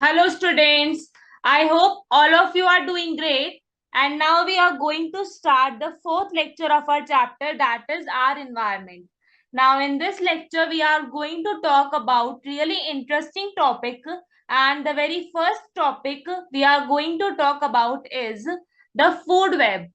Hello, students. I hope all of you are doing great. And now we are going to start the fourth lecture of our chapter, that is our environment. Now, in this lecture, we are going to talk about really interesting topic. And the very first topic we are going to talk about is the food web.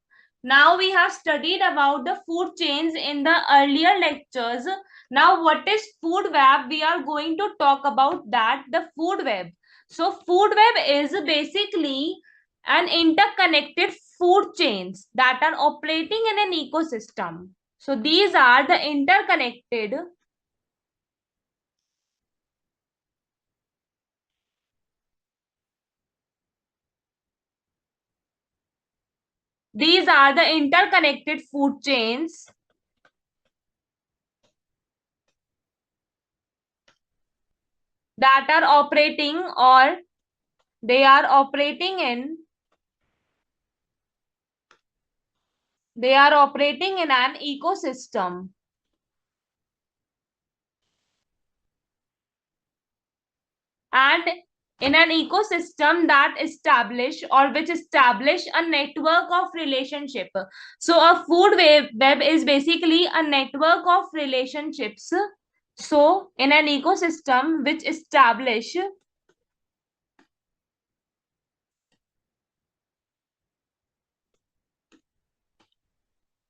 Now, we have studied about the food chains in the earlier lectures. Now, what is food web? We are going to talk about that, the food web. So food web is basically an interconnected food chains that are operating in an ecosystem. So these are the interconnected. These are the interconnected food chains that are operating or they are operating in they are operating in an ecosystem. And in an ecosystem that establish or which establish a network of relationship. So a food web is basically a network of relationships. So in an ecosystem which establish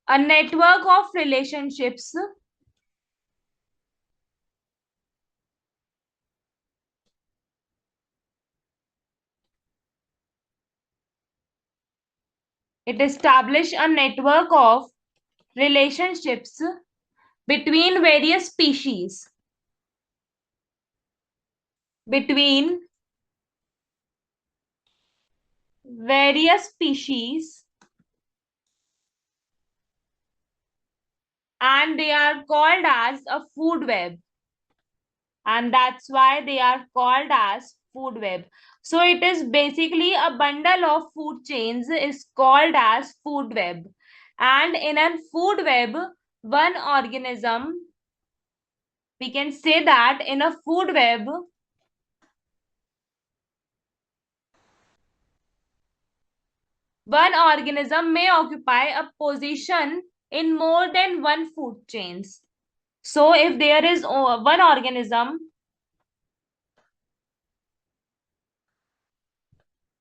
a network of relationships, it establish a network of relationships between various species, between various species, and they are called as a food web, and that's why they are called as food web. So it is basically a bundle of food chains is called as food web. And in a food web, one organism, we can say that in a food web, one organism may occupy a position in more than one food chains. So if there is one organism,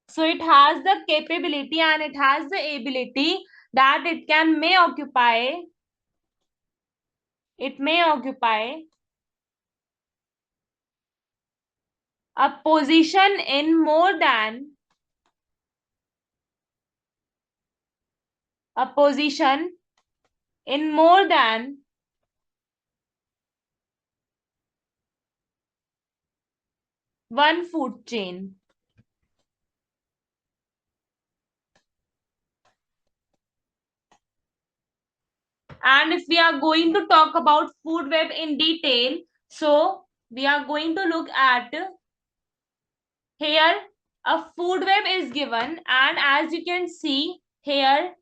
so it has the capability and it has the ability that it may occupy a position in more than a position in more than one food chain. And if we are going to talk about food web in detail, so we are going to look at here a food web is given, and as you can see here,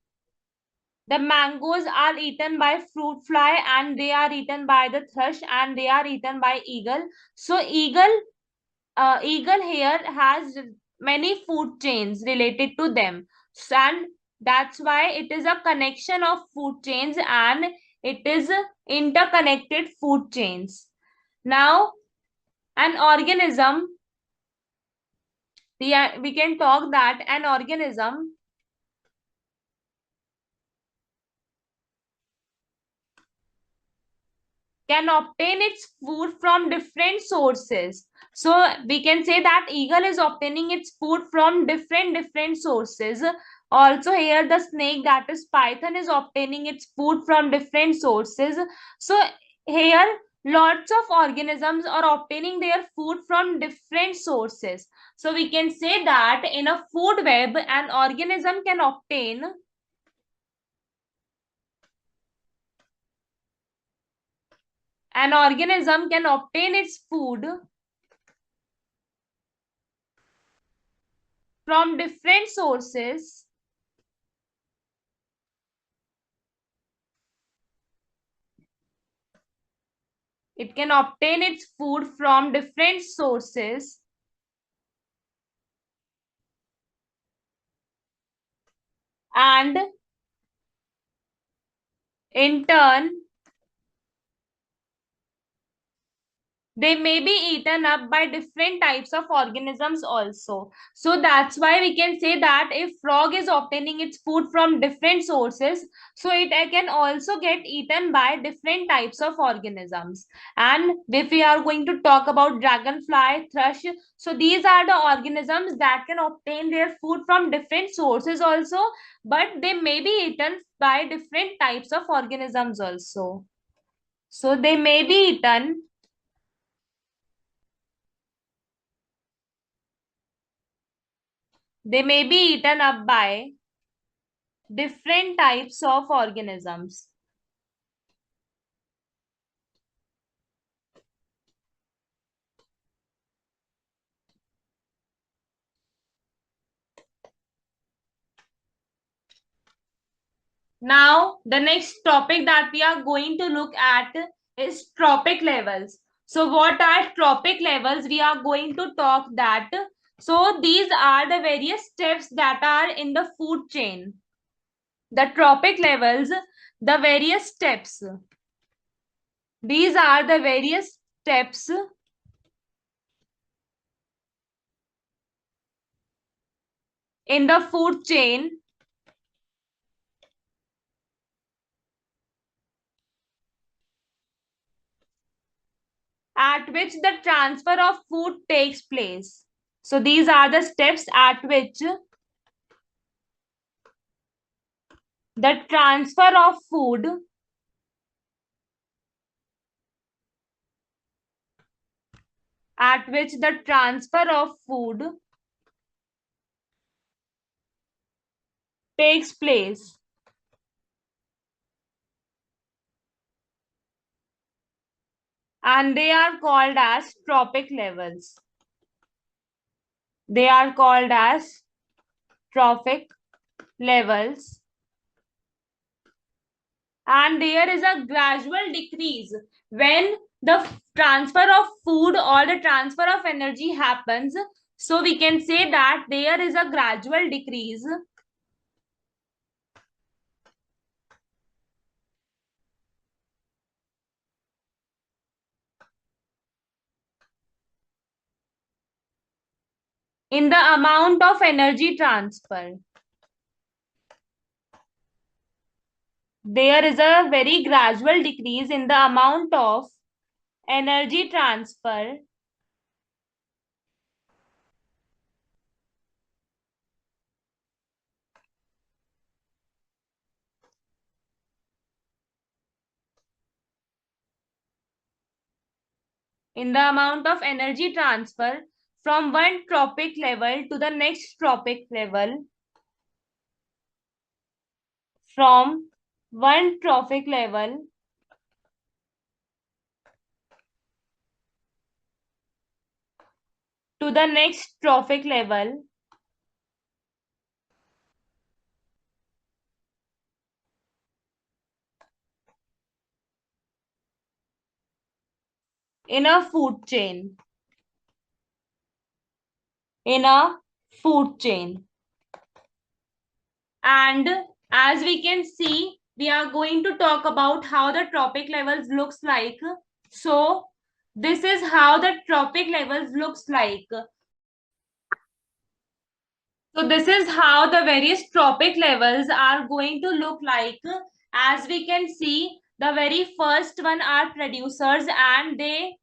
the mangoes are eaten by fruit fly and they are eaten by the thrush and they are eaten by eagle. So eagle here has many food chains related to them, and that's why it is a connection of food chains and it is interconnected food chains. Now an organism, we can talk that an organism can obtain its food from different sources. So we can say that eagle is obtaining its food from different sources. Also here the snake, that is python, is obtaining its food from different sources. So here lots of organisms are obtaining their food from different sources. So we can say that in a food web an organism can obtain its food from different sources. It can obtain its food from different sources and in turn they may be eaten up by different types of organisms also. So that's why we can say that if frog is obtaining its food from different sources, so it can also get eaten by different types of organisms. And if we are going to talk about dragonfly, thrush, so these are the organisms that can obtain their food from different sources also, but they may be eaten by different types of organisms also. So they may be eaten up by different types of organisms. Now, the next topic that we are going to look at is trophic levels. So, what are trophic levels? We are going to talk that. So, these are the various steps that are in the food chain. The trophic levels, the various steps. These are the various steps in the food chain at which the transfer of food takes place. So these are the steps at which the transfer of food at which the transfer of food takes place. And they are called as trophic levels. They are called as trophic levels. And there is a gradual decrease when the transfer of food or the transfer of energy happens. So we can say that there is a gradual decrease in the amount of energy transfer. There is a very gradual decrease in the amount of energy transfer in the amount of energy transfer from one trophic level to the next trophic level, from one trophic level to the next trophic level in a food chain. In a food chain. And as we can see, we are going to talk about how the trophic levels looks like. So this is how the trophic levels looks like. So this is how the various trophic levels are going to look like. As we can see, the very first one are producers and they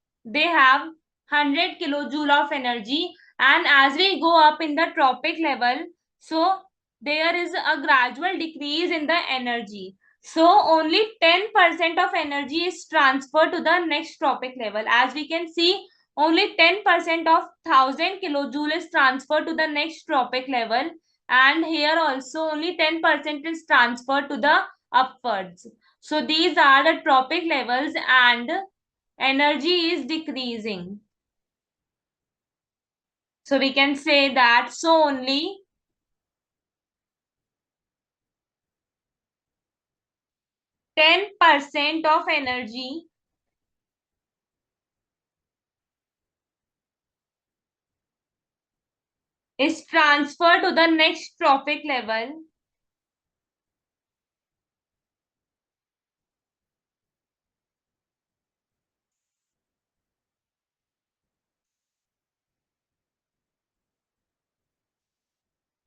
have 100 kilojoule of energy. And as we go up in the trophic level, so there is a gradual decrease in the energy. So only 10% of energy is transferred to the next trophic level. As we can see, only 10% of 1000 kilojoule is transferred to the next trophic level, and here also only 10% is transferred to the upwards. So these are the trophic levels and energy is decreasing. So we can say that so only 10% of energy is transferred to the next trophic level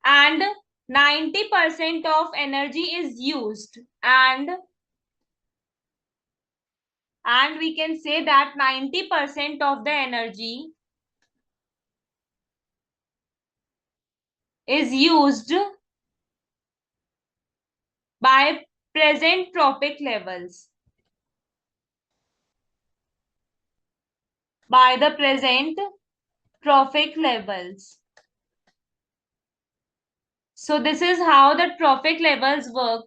and 90% of energy is used, and we can say that 90% of the energy is used by present trophic levels. By the present trophic levels. So this is how the trophic levels work,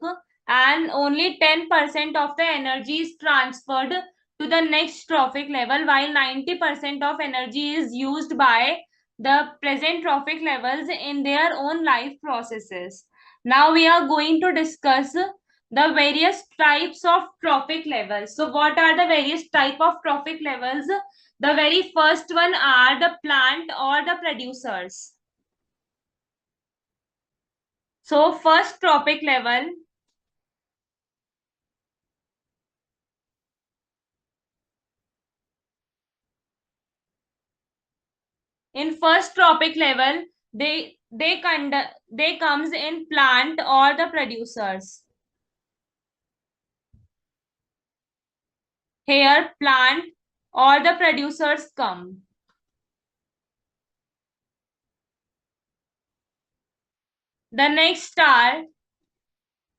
and only 10% of the energy is transferred to the next trophic level, while 90% of energy is used by the present trophic levels in their own life processes. Now we are going to discuss the various types of trophic levels. So what are the various type of trophic levels? The very first one are the plant or the producers. So first trophic level, in first trophic level, they comes in plant or the producers. Here plant or the producers come. The next are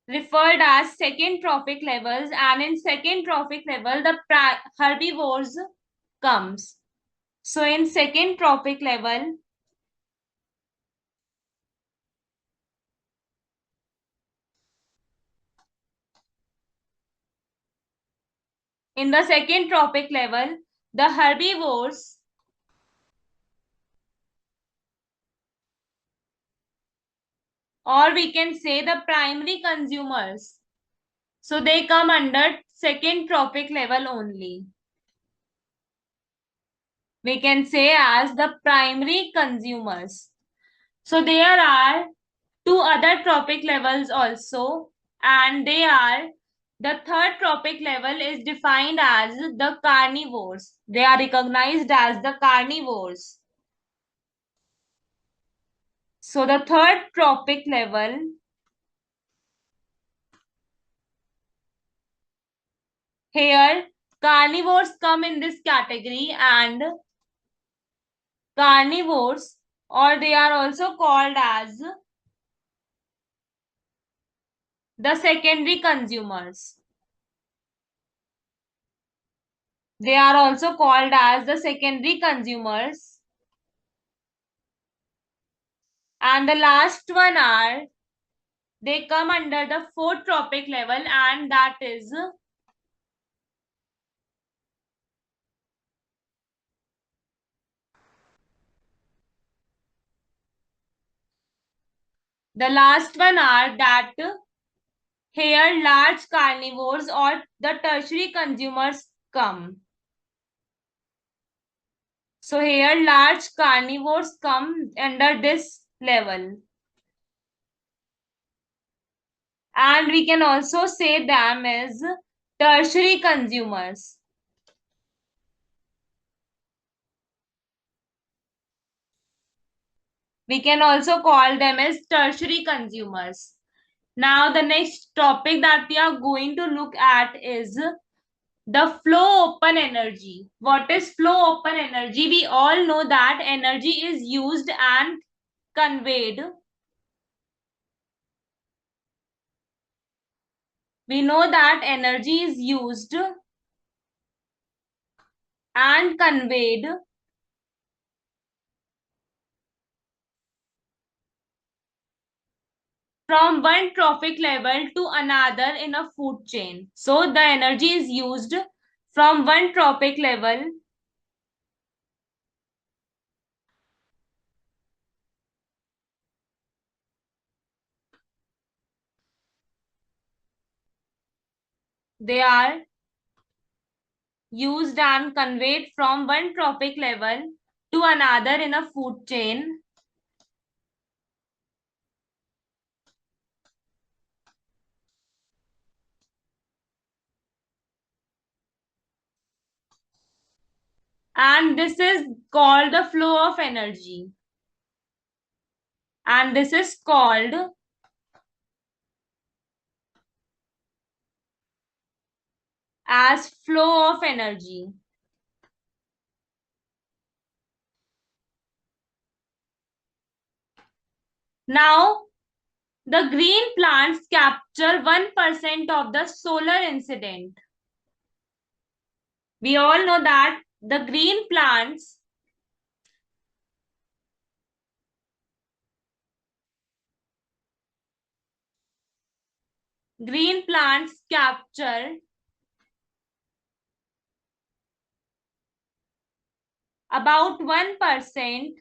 referred as second trophic levels, and in second trophic level the herbivores comes. So in second trophic level, in the second trophic level, the herbivores, or we can say the primary consumers, so they come under second trophic level only. We can say as the primary consumers. So there are two other trophic levels also, and they are, the third trophic level is defined as the carnivores. They are recognized as the carnivores. So the third trophic level, here carnivores come in this category, and carnivores, or they are also called as the secondary consumers. They are also called as the secondary consumers. And the last one are, they come under the fourth trophic level, and that is the last one are that here large carnivores or the tertiary consumers come. So here large carnivores come under this level. And we can also say them as tertiary consumers. We can also call them as tertiary consumers. Now, the next topic that we are going to look at is the flow open energy. What is flow open energy? We all know that energy is used and conveyed. We know that energy is used and conveyed from one trophic level to another in a food chain. So the energy is used from one trophic level they are used and conveyed from one trophic level to another in a food chain. And this is called the flow of energy. and this is called as flow of energy. Now, the green plants capture 1% of the solar incident. We all know that the green plants capture about 1%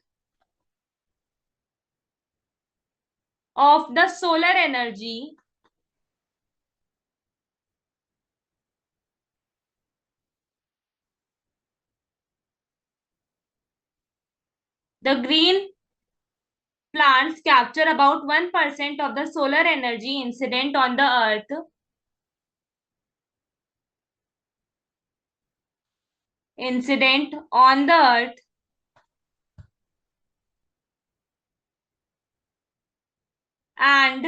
of the solar energy the green plants capture about 1% of the solar energy incident on the earth incident on the earth and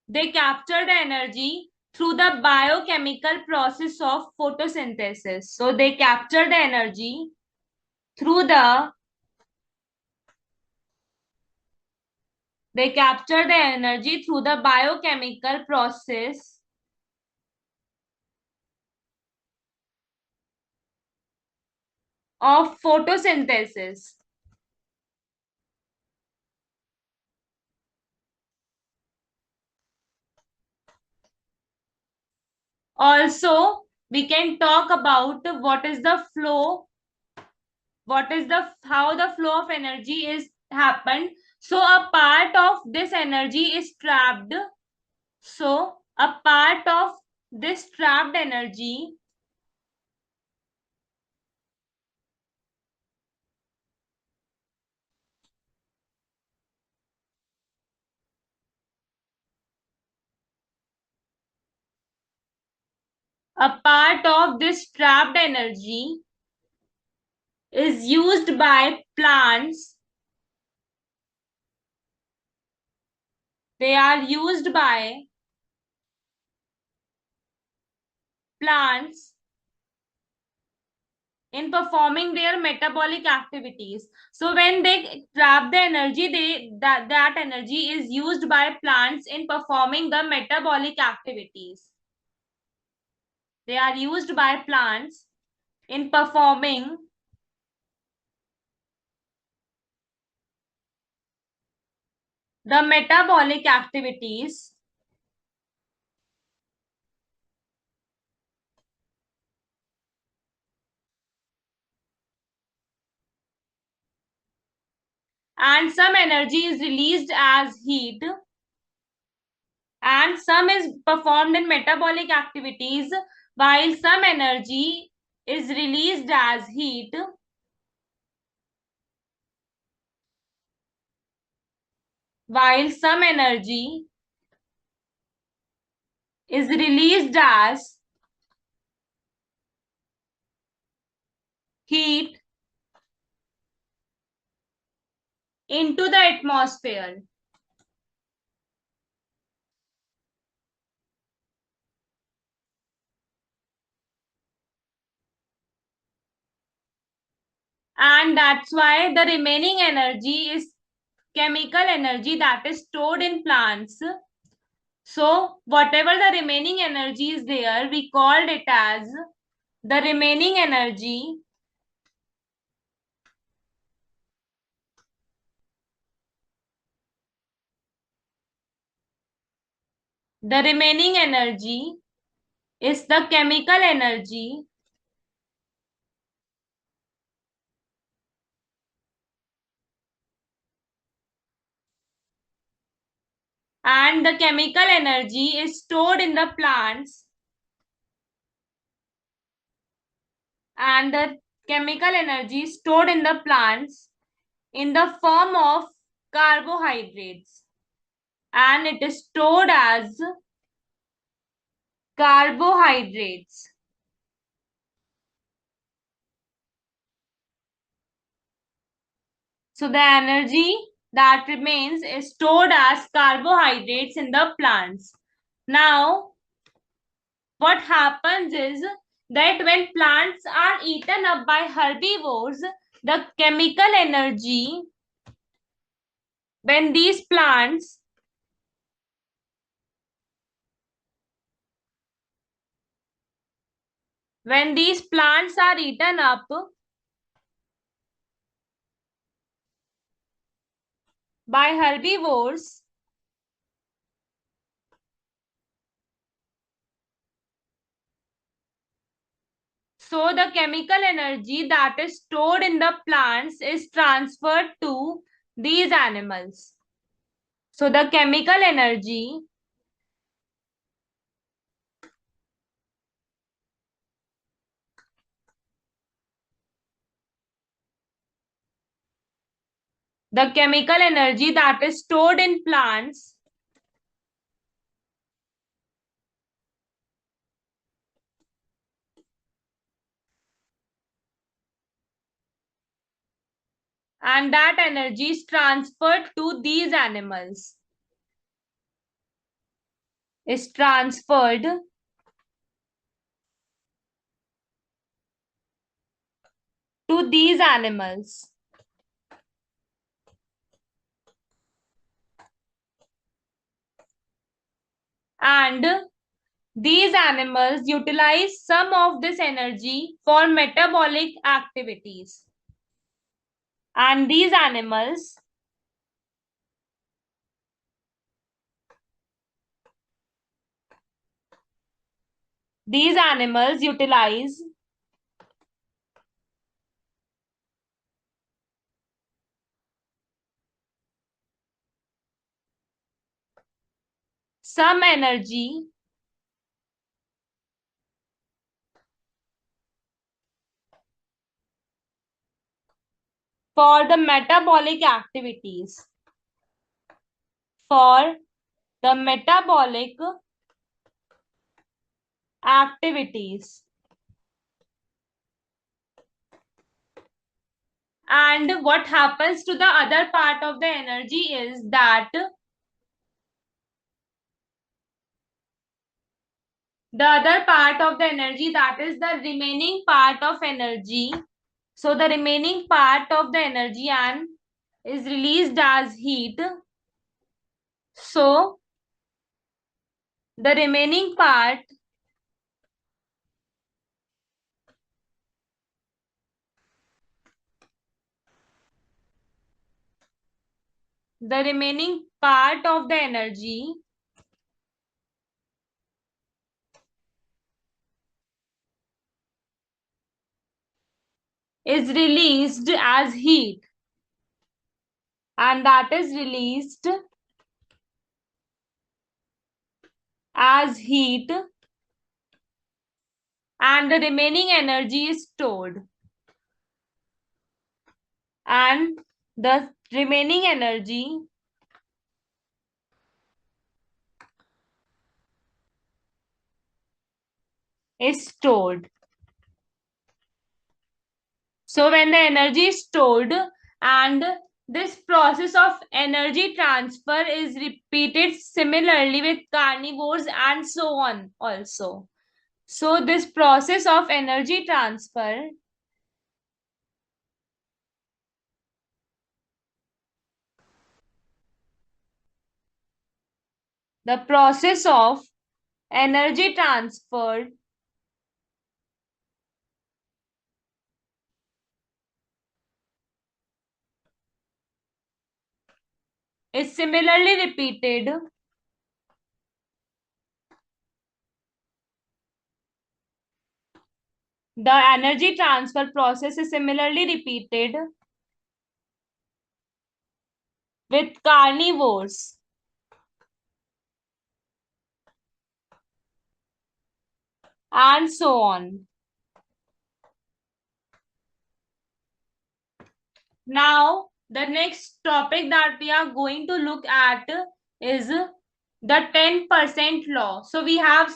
they capture the energy through the biochemical process of photosynthesis. So they capture the energy through the they capture the energy through the biochemical process of photosynthesis. Also, we can talk about what is the how the flow of energy is happened. So a part of this energy is trapped. So a part of this trapped energy a part of this trapped energy is used by plants. They are used by plants in performing their metabolic activities. So when they trap the energy, that energy is used by plants in performing the metabolic activities. They are used by plants in performing the metabolic activities and some energy is released as heat and some is performed in metabolic activities while some energy is released as heat while some energy is released as heat into the atmosphere. And that's why the remaining energy is chemical energy that is stored in plants. So whatever the remaining energy is there, we called it as the remaining energy. The remaining energy is the chemical energy and the chemical energy is stored in the plants and the chemical energy stored in the plants in the form of carbohydrates and it is stored as carbohydrates. So the energy that remains is stored as carbohydrates in the plants. Now, what happens is that when plants are eaten up by herbivores, the chemical energy, when these plants are eaten up by herbivores, so the chemical energy that is stored in the plants is transferred to these animals. So the chemical energy that is stored in plants and that energy is transferred to these animals is transferred to these animals. And these animals utilize some of this energy for metabolic activities. And these animals utilize some energy for the metabolic activities. For the metabolic activities. And what happens to the other part of the energy is that the other part of the energy, that is the remaining part of energy. So the remaining part of the energy and is released as heat. So the remaining part of the energy is released as heat, and that is released as heat, and the remaining energy is stored, and the remaining energy is stored. So when the energy is stored, and this process of energy transfer is repeated similarly with carnivores and so on also. So this process of energy transfer the process of energy transfer is similarly repeated the energy transfer process is similarly repeated with carnivores and so on. Now, the next topic that we are going to look at is the 10% law. So we have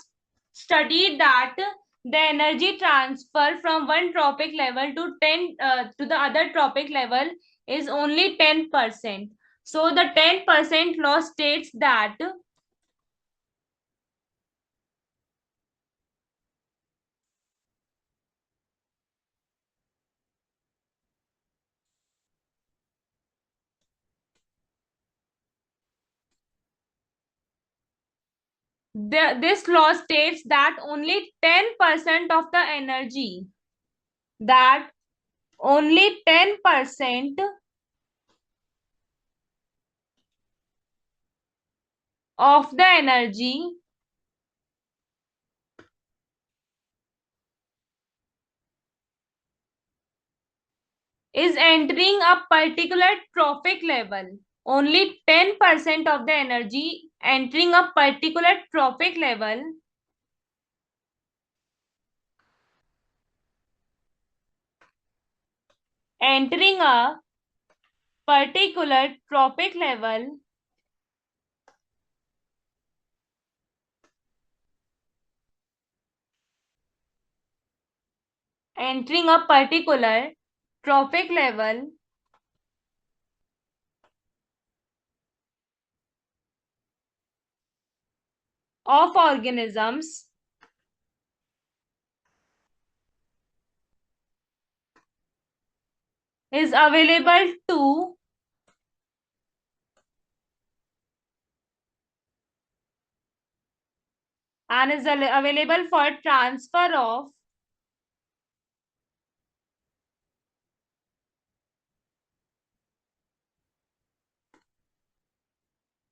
studied that the energy transfer from one tropic level to the other tropic level is only 10%. So the 10% law states that this law states that only 10% of the energy, that only 10% of the energy is entering a particular trophic level. Only 10% of the energy entering a particular trophic level entering a particular trophic level entering a particular trophic level of organisms is available to and is available for transfer of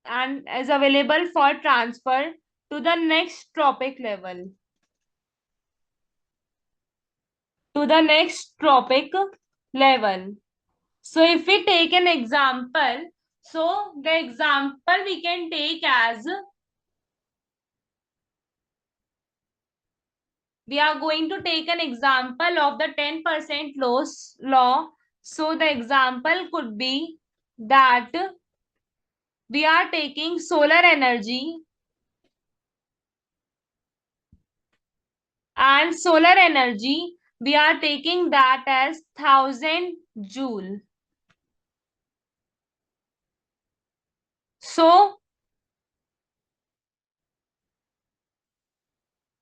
and is available for transfer to the next trophic level. To the next trophic level. So if we take an example, so the example we can take as we are going to take an example of the 10% loss law. So the example could be that we are taking solar energy and solar energy we are taking that as 1000 joule. So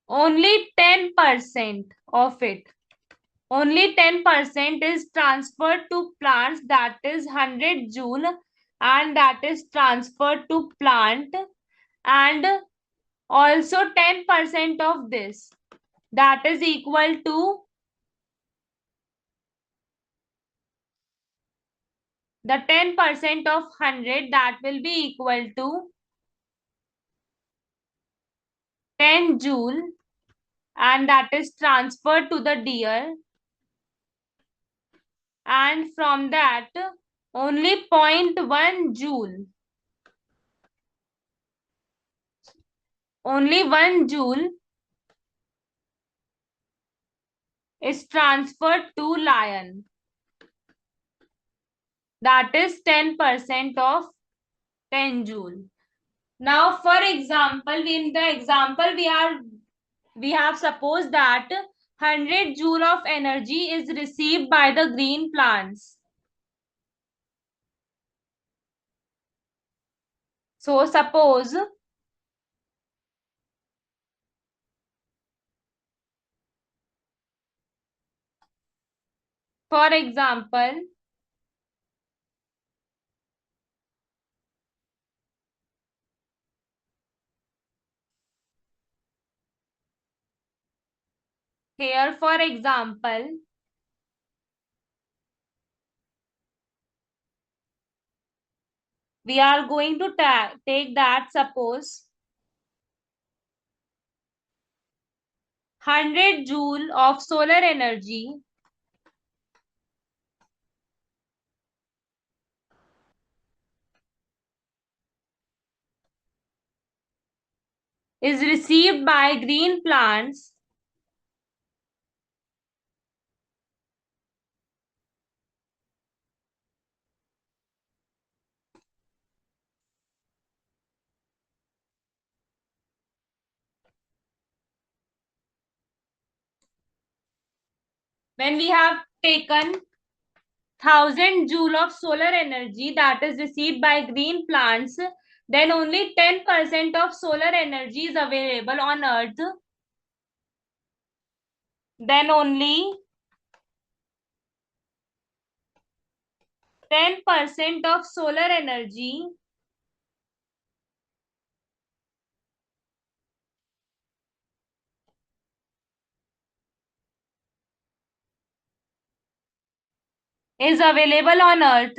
only 10% of it, only 10% is transferred to plants, that is 100 joule, and that is transferred to plant, and also 10% of this, that is equal to the 10% of 100, that will be equal to 10 joule, and that is transferred to the deer, and from that only 0.1 joule, only 1 joule is transferred to lion, that is 10% of 10 joule. Now for example, in the example we have supposed that 100 joule of energy is received by the green plants. So suppose for example, here for example, we are going to take that suppose 100 joule of solar energy is received by green plants when we have taken 1000 joule of solar energy that is received by green plants, then only 10% of solar energy is available on Earth. Then only 10% of solar energy is available on Earth.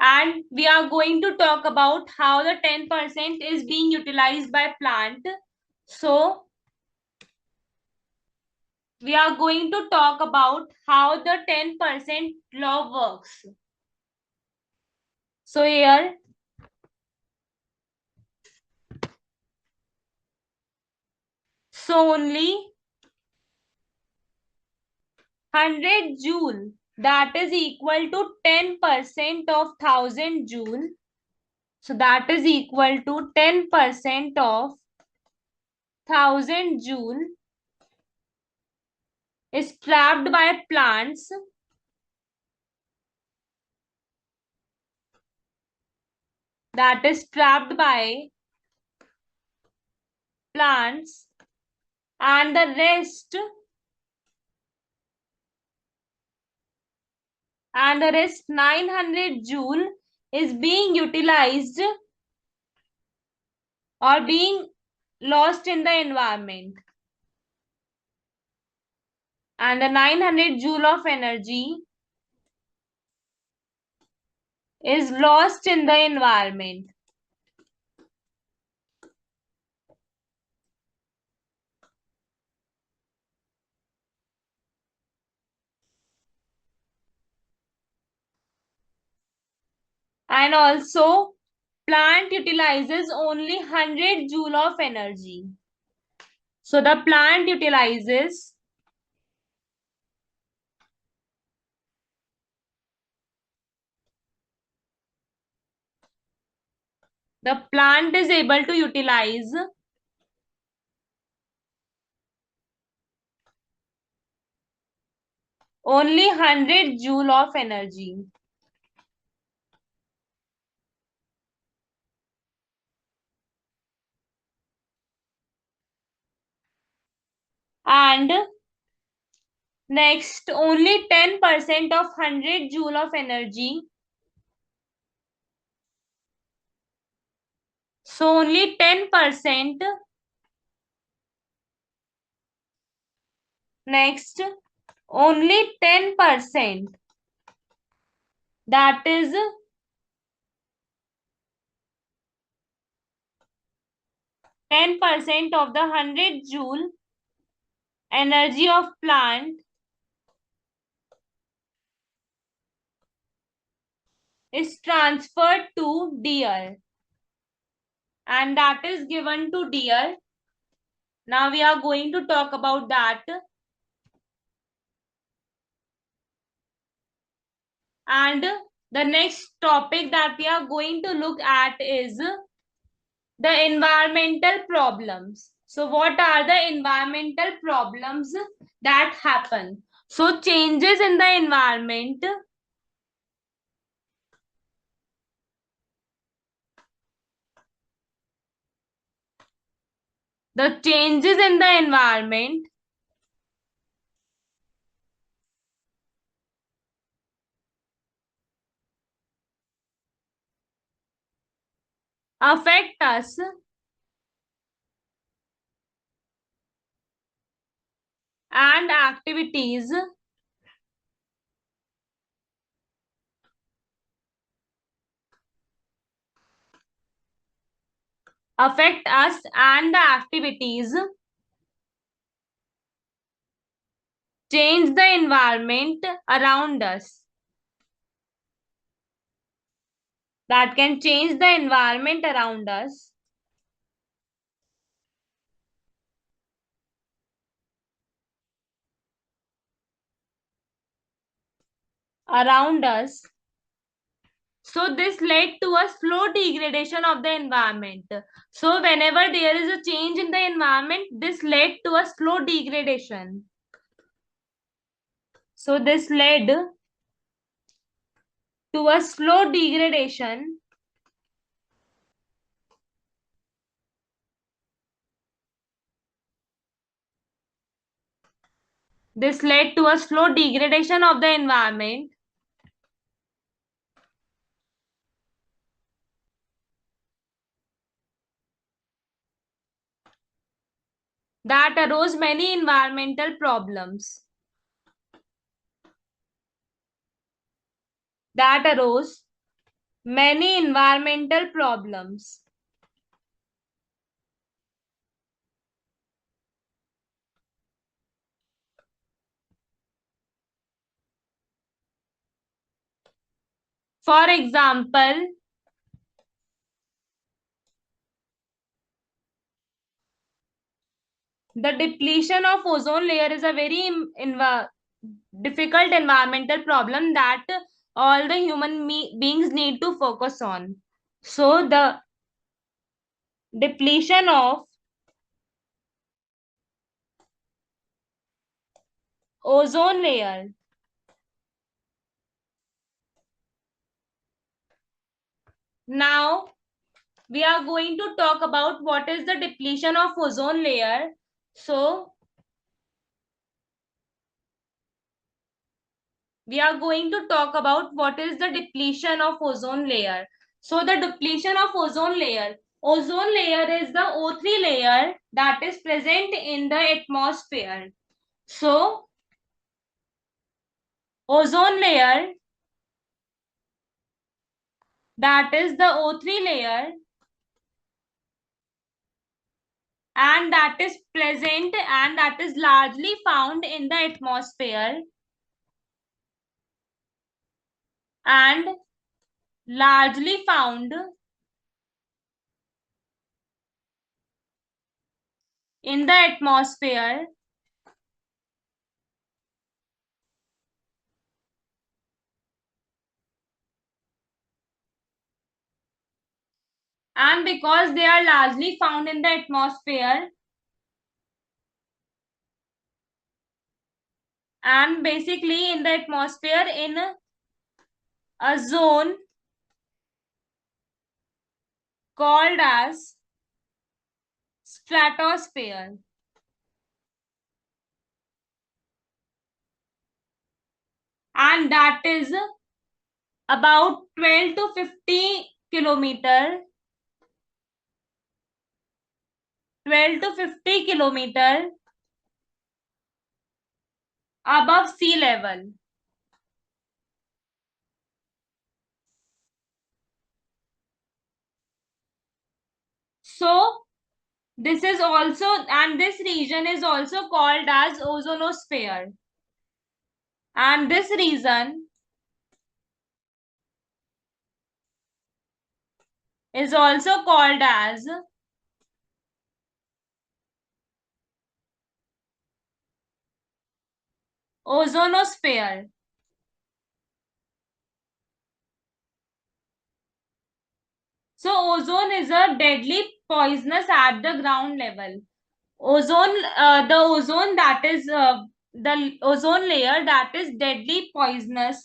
And we are going to talk about how the 10% is being utilized by plant. So we are going to talk about how the 10% law works. So here, so only 100 joule that is equal to 10% of 1000 joule. So that is equal to 10% of 1000 joule is trapped by plants that is trapped by plants and the rest 900 joule is being utilized or being lost in the environment, and the 900 joule of energy is lost in the environment. And also plant utilizes only 100 joule of energy. So the plant utilizes the plant is able to utilize only 100 joule of energy. And next, only 10% of 100 joule of energy. So only 10%. Next, only 10%. That is 10% of the 100 joule energy of plant is transferred to deer, and that is given to deer. Now we are going to talk about that. And the next topic that we are going to look at is the environmental problems. So what are the environmental problems that happen? So changes in the environment the changes in the environment affect us and activities affect us and the activities change the environment around us, that can change the environment around us. So this led to a slow degradation of the environment. So whenever there is a change in the environment, this led to a slow degradation. So this led to a slow degradation This led to a slow degradation of the environment that arose many environmental problems. That arose many environmental problems. For example, the depletion of ozone layer is a very difficult environmental problem that all the human beings need to focus on. So the depletion of ozone layer. Now we are going to talk about what is the depletion of ozone layer. So we are going to talk about what is the depletion of ozone layer. So the depletion of ozone layer is the O3 layer that is present in the atmosphere. So ozone layer, that is the O3 layer, and that is present and that is largely found in the atmosphere and largely found in the atmosphere and because they are largely found in the atmosphere and basically in the atmosphere in a zone called as stratosphere, and that is about 12 to 50 kilometer 12 to 50 kilometer above sea level. So this is also, and this region is also called as ozonosphere, and this region is also called as ozonosphere. So ozone is a deadly poisonous at the ground level. The ozone that is the ozone layer that is deadly poisonous.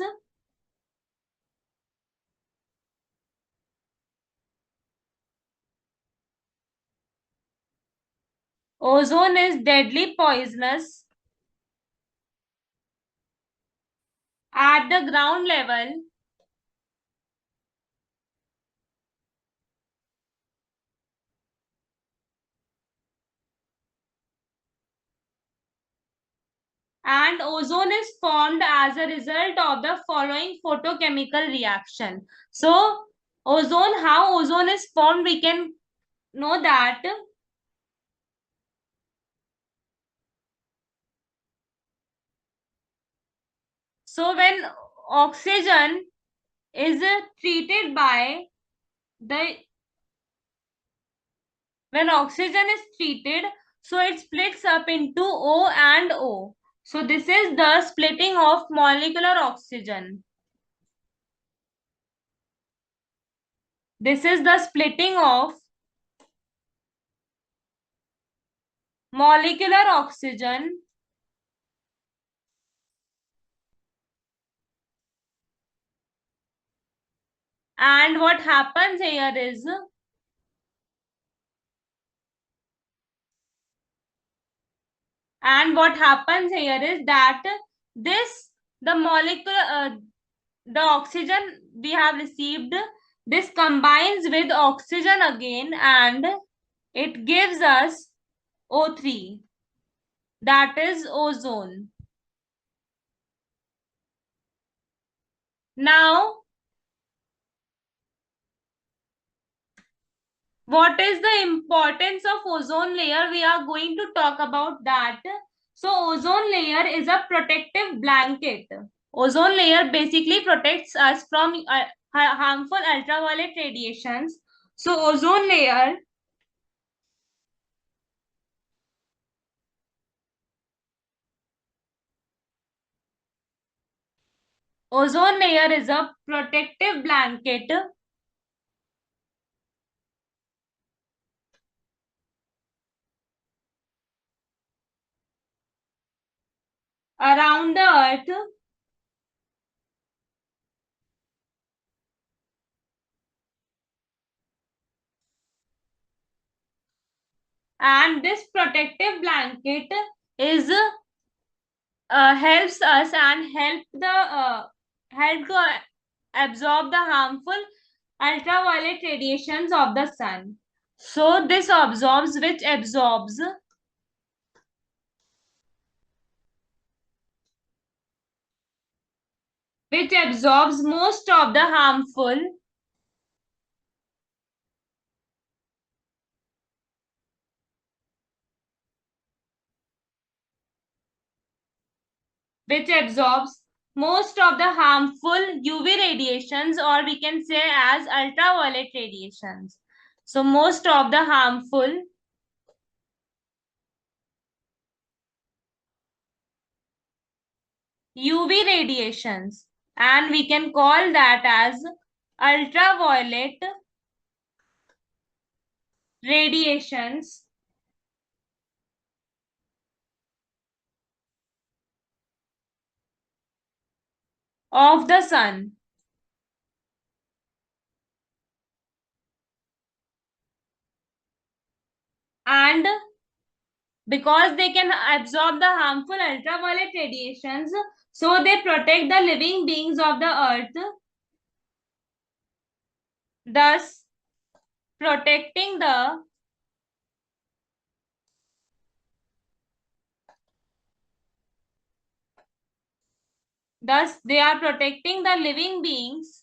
Ozone is deadly poisonous at the ground level and ozone is formed as a result of the following photochemical reaction. So how ozone is formed, we can know that. So oxygen is treated by the when oxygen is treated, so it splits up into O and O. So this is the splitting of molecular oxygen. This is the splitting of molecular oxygen and what happens here is that this the molecule the oxygen we have received, this combines with oxygen again and it gives us O3, that is ozone. Now, what is the importance of ozone layer? We are going to talk about that. So, ozone layer is a protective blanket. Ozone layer basically protects us from harmful ultraviolet radiations. So, ozone layer is a protective blanket around the earth and this protective blanket is helps us and help to absorb the harmful ultraviolet radiations of the sun. So this absorbs most of the harmful which absorbs most of the harmful UV radiations, or we can say as ultraviolet radiations. So most of the harmful UV radiations, and we can call that as ultraviolet radiations of the sun. And because they can absorb the harmful ultraviolet radiations, so they protect the living beings of the earth, thus protecting the thus they are protecting the living beings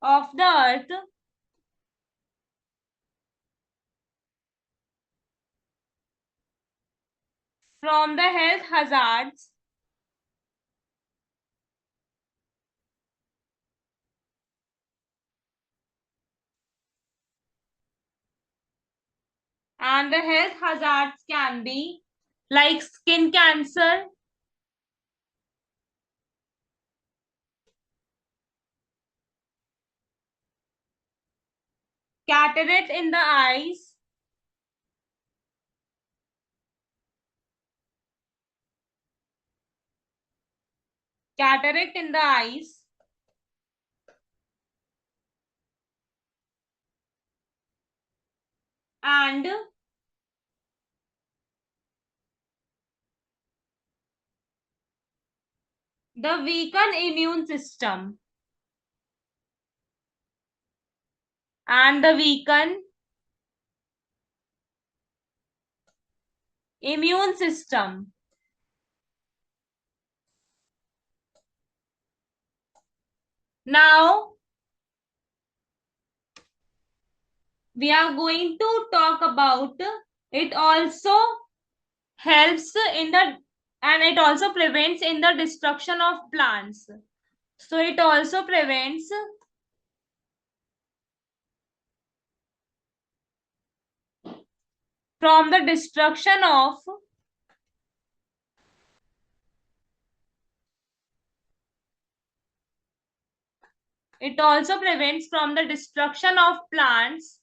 of the earth from the health hazards and the health hazards can be like skin cancer, cataract in the eyes, cataract in the eyes, and the weakened immune system and the weakened immune system. Now we are going to talk about it also helps in the and it also prevents in the destruction of plants. So it also prevents from the destruction of It also prevents from the destruction of plants.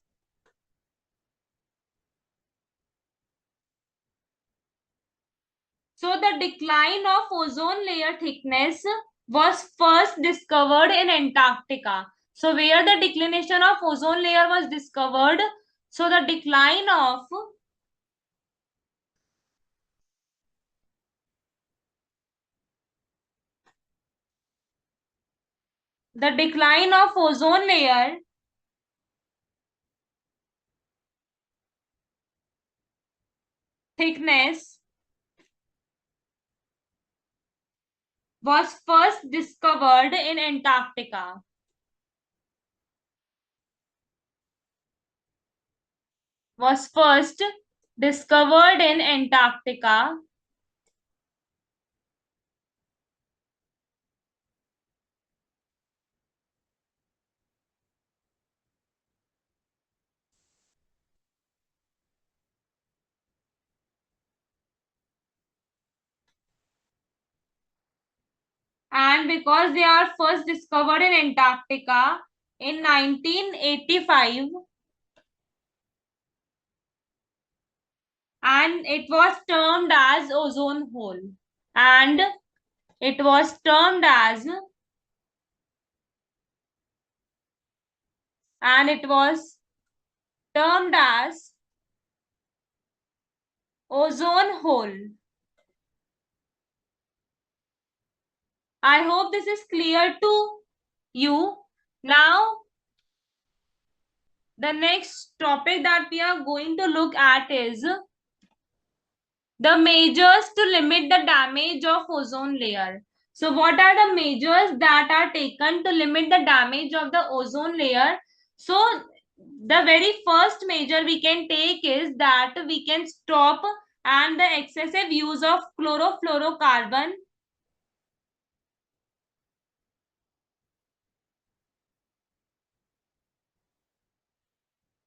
So the decline of ozone layer thickness was first discovered in Antarctica. So where the declination of ozone layer was discovered, so the decline of ozone layer thickness was first discovered in Antarctica. Was first discovered in Antarctica. And because they are first discovered in Antarctica in 1985, and it was termed as ozone hole. And it was termed as and it was termed as ozone hole. I hope this is clear to you. Now, the next topic that we are going to look at is the measures to limit the damage of ozone layer. So what are the measures that are taken to limit the damage of the ozone layer? So the very first measure we can take is that we can stop and the excessive use of chlorofluorocarbon.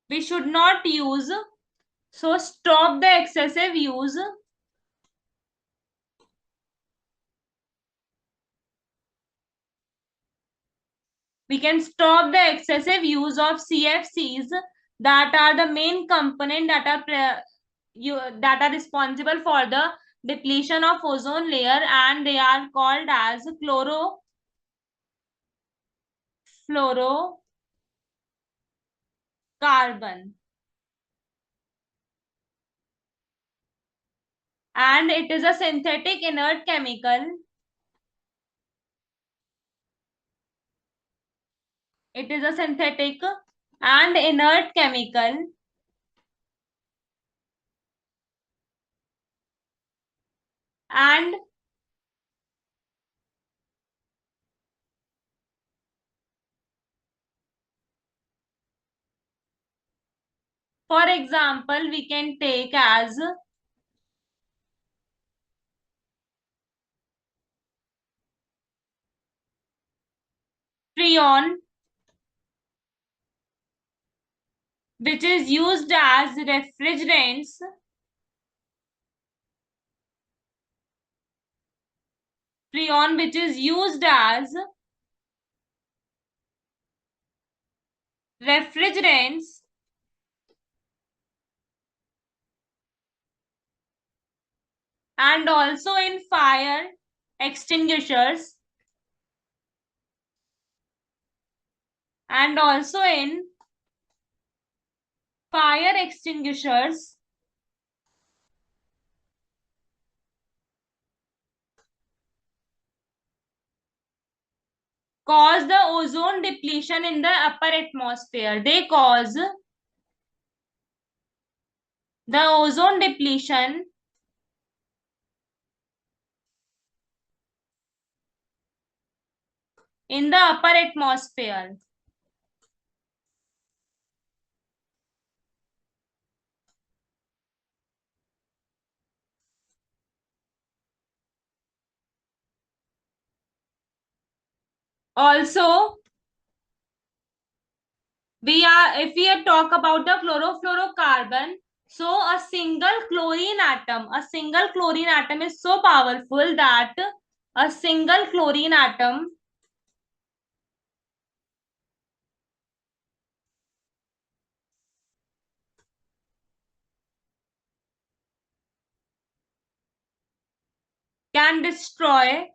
We should not use. So stop the excessive use. We can stop the excessive use of CFCs that are the main component that are responsible for the depletion of ozone layer, and they are called as chlorofluorocarbon. And it is a synthetic inert chemical. It is a synthetic and inert chemical. And for example, we can take as freon, which is used as refrigerants. Freon, which is used as refrigerants, and also in fire extinguishers, and also in fire extinguishers, cause the ozone depletion in the upper atmosphere. They cause the ozone depletion in the upper atmosphere. Also, if we talk about the chlorofluorocarbon, so a single chlorine atom is so powerful that a single chlorine atom can destroy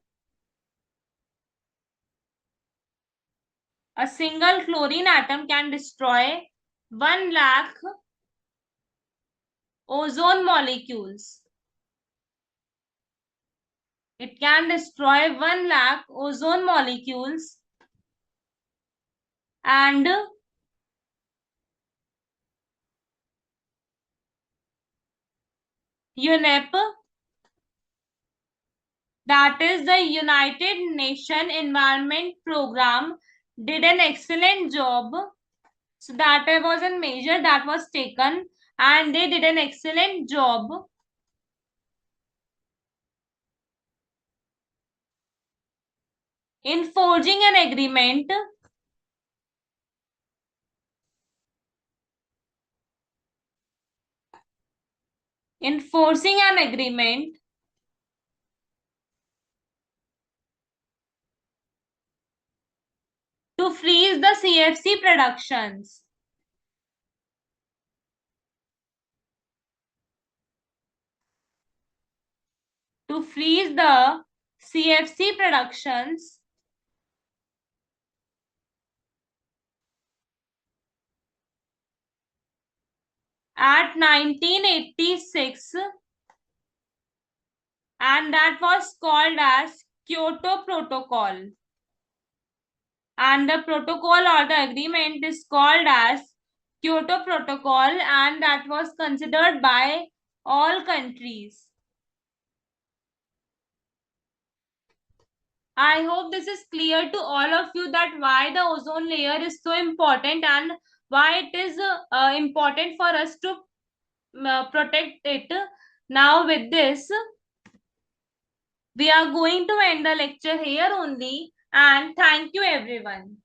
a single chlorine atom can destroy 1 lakh ozone molecules. It can destroy 1 lakh ozone molecules, and UNEP, that is the United Nations Environment Program, did an excellent job. So that was a measure that was taken, and they did an excellent job in forging an agreement enforcing an agreement to freeze the CFC productions. To freeze the CFC productions at 1986, and that was called as Kyoto Protocol. And the protocol or the agreement is called as Kyoto Protocol, and that was considered by all countries. I hope this is clear to all of you that why the ozone layer is so important and why it is important for us to protect it. Now with this, we are going to end the lecture here only, and thank you everyone.